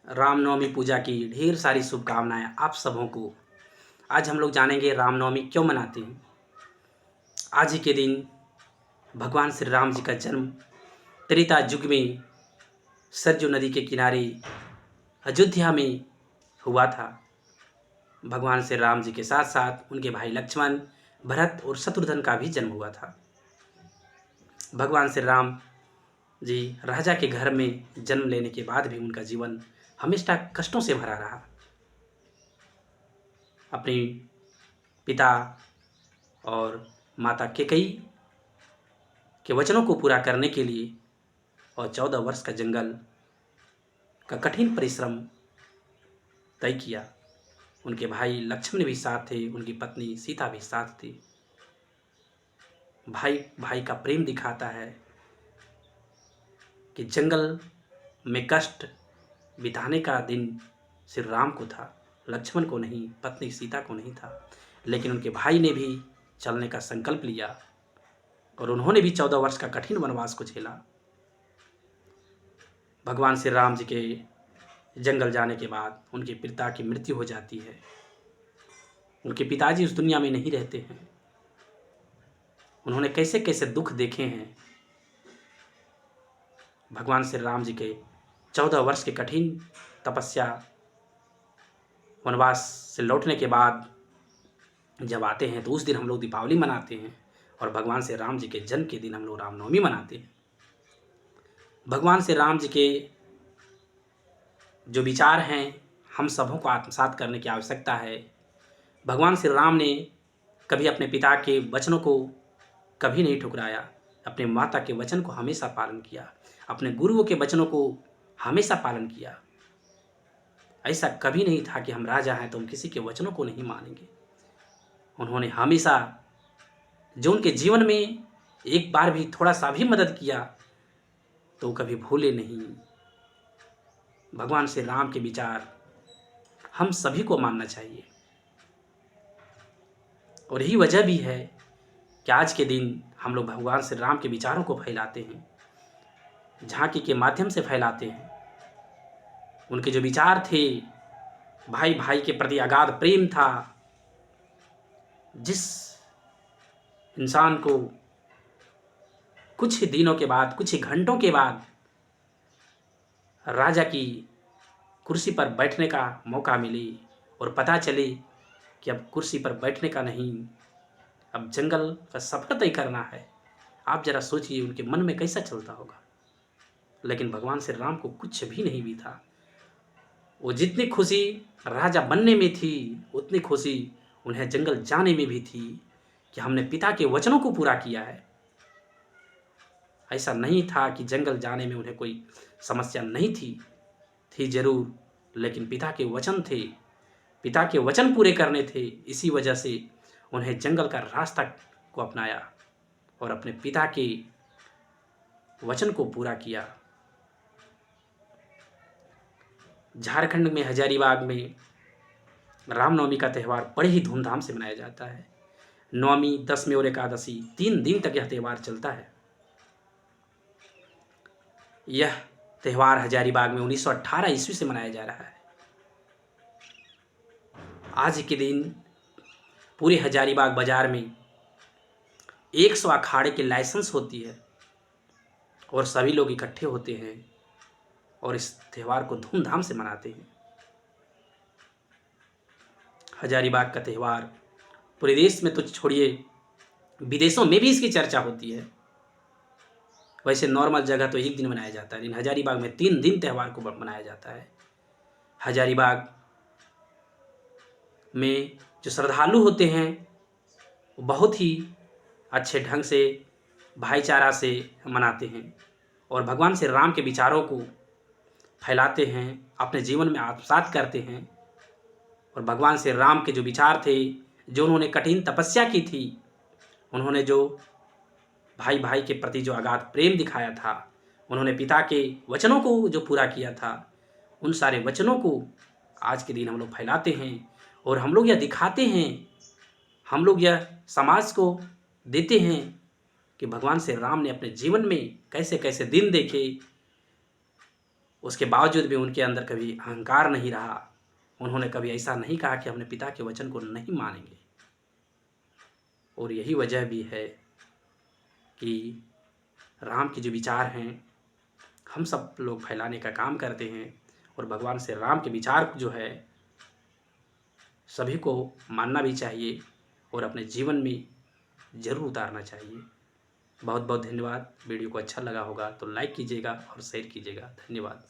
रामनवमी पूजा की ढेर सारी शुभकामनाएं आप सबों को। आज हम लोग जानेंगे रामनवमी क्यों मनाते हैं। आज ही के दिन भगवान श्री राम जी का जन्म त्रेता युग में सरजू नदी के किनारे अयोध्या में हुआ था। भगवान श्री राम जी के साथ साथ उनके भाई लक्ष्मण, भरत और शत्रुघ्न का भी जन्म हुआ था। भगवान श्री राम जी राजा के घर में जन्म लेने के बाद भी उनका जीवन हमेशा कष्टों से भरा रहा। अपने पिता और माता कैकेयी के वचनों को पूरा करने के लिए और 14 वर्ष का जंगल का कठिन परिश्रम तय किया। उनके भाई लक्ष्मण भी साथ थे, उनकी पत्नी सीता भी साथ थी। भाई भाई का प्रेम दिखाता है कि जंगल में कष्ट बिताने का दिन श्री राम को था, लक्ष्मण को नहीं, पत्नी सीता को नहीं था। लेकिन उनके भाई ने भी चलने का संकल्प लिया और उन्होंने भी 14 वर्ष का कठिन वनवास को झेला। भगवान श्री राम जी के जंगल जाने के बाद उनके पिता की मृत्यु हो जाती है। उनके पिताजी उस दुनिया में नहीं रहते हैं। उन्होंने कैसे कैसे दुख देखे हैं। भगवान श्री राम जी के 14 वर्ष के कठिन तपस्या वनवास से लौटने के बाद जब आते हैं तो उस दिन हम लोग दीपावली मनाते हैं और भगवान श्री राम जी के जन्म के दिन हम लोग रामनवमी मनाते हैं। भगवान श्री राम जी के जो विचार हैं हम सबों को आत्मसात करने की आवश्यकता है। भगवान श्री राम ने कभी अपने पिता के वचनों को कभी नहीं ठुकराया, अपने माता के वचन को हमेशा पालन किया, अपने गुरुओं के वचनों को हमेशा पालन किया। ऐसा कभी नहीं था कि हम राजा हैं तो हम किसी के वचनों को नहीं मानेंगे। उन्होंने हमेशा जो उनके जीवन में एक बार भी थोड़ा सा भी मदद किया तो कभी भूले नहीं। भगवान श्री राम के विचार हम सभी को मानना चाहिए और यही वजह भी है कि आज के दिन हम लोग भगवान श्री राम के विचारों को फैलाते हैं, झांकी के माध्यम से फैलाते हैं। उनके जो विचार थे, भाई भाई के प्रति अगाध प्रेम था। जिस इंसान को कुछ ही दिनों के बाद, कुछ ही घंटों के बाद राजा की कुर्सी पर बैठने का मौका मिले और पता चले कि अब कुर्सी पर बैठने का नहीं, अब जंगल का सफर तय करना है, आप जरा सोचिए उनके मन में कैसा चलता होगा। लेकिन भगवान श्री राम को कुछ भी नहीं भी था। वो जितनी खुशी राजा बनने में थी उतनी खुशी उन्हें जंगल जाने में भी थी कि हमने पिता के वचनों को पूरा किया है। ऐसा नहीं था कि जंगल जाने में उन्हें कोई समस्या नहीं थी जरूर, लेकिन पिता के वचन थे, पिता के वचन पूरे करने थे। इसी वजह से उन्हें जंगल का रास्ता को अपनाया और अपने पिता के वचन को पूरा किया। झारखंड में हजारीबाग में रामनवमी का त्यौहार बड़े ही धूमधाम से मनाया जाता है। नवमी, दशमी और एकादशी 3 दिन तक यह त्यौहार चलता है। यह त्यौहार हजारीबाग में 1918 ईस्वी से मनाया जा रहा है। आज के दिन पूरे हजारीबाग बाजार में 100 अखाड़े के लाइसेंस होती है और सभी लोग इकट्ठे होते हैं और इस त्यौहार को धूमधाम से मनाते हैं। हजारीबाग का त्यौहार पूरे देश में तो छोड़िए, विदेशों में भी इसकी चर्चा होती है। वैसे नॉर्मल जगह तो एक दिन मनाया जाता है, लेकिन हजारीबाग में 3 दिन त्यौहार को मनाया जाता है। हजारीबाग में जो श्रद्धालु होते हैं वो बहुत ही अच्छे ढंग से भाईचारा से मनाते हैं और भगवान श्री राम के विचारों को फैलाते हैं, अपने जीवन में आत्मसात करते हैं। और भगवान श्री राम के जो विचार थे, जो उन्होंने कठिन तपस्या की थी, उन्होंने जो भाई भाई के प्रति जो अगाध प्रेम दिखाया था, उन्होंने पिता के वचनों को जो पूरा किया था, उन सारे वचनों को आज के दिन हम लोग फैलाते हैं और हम लोग यह दिखाते हैं, हम लोग यह समाज को देते हैं कि भगवान श्री राम ने अपने जीवन में कैसे कैसे दिन देखे उसके बावजूद भी उनके अंदर कभी अहंकार नहीं रहा। उन्होंने कभी ऐसा नहीं कहा कि अपने पिता के वचन को नहीं मानेंगे। और यही वजह भी है कि राम के जो विचार हैं हम सब लोग फैलाने का काम करते हैं, और भगवान श्री राम के विचार जो है सभी को मानना भी चाहिए और अपने जीवन में ज़रूर उतारना चाहिए। बहुत बहुत धन्यवाद। वीडियो को अच्छा लगा होगा तो लाइक कीजिएगा और शेयर कीजिएगा। धन्यवाद।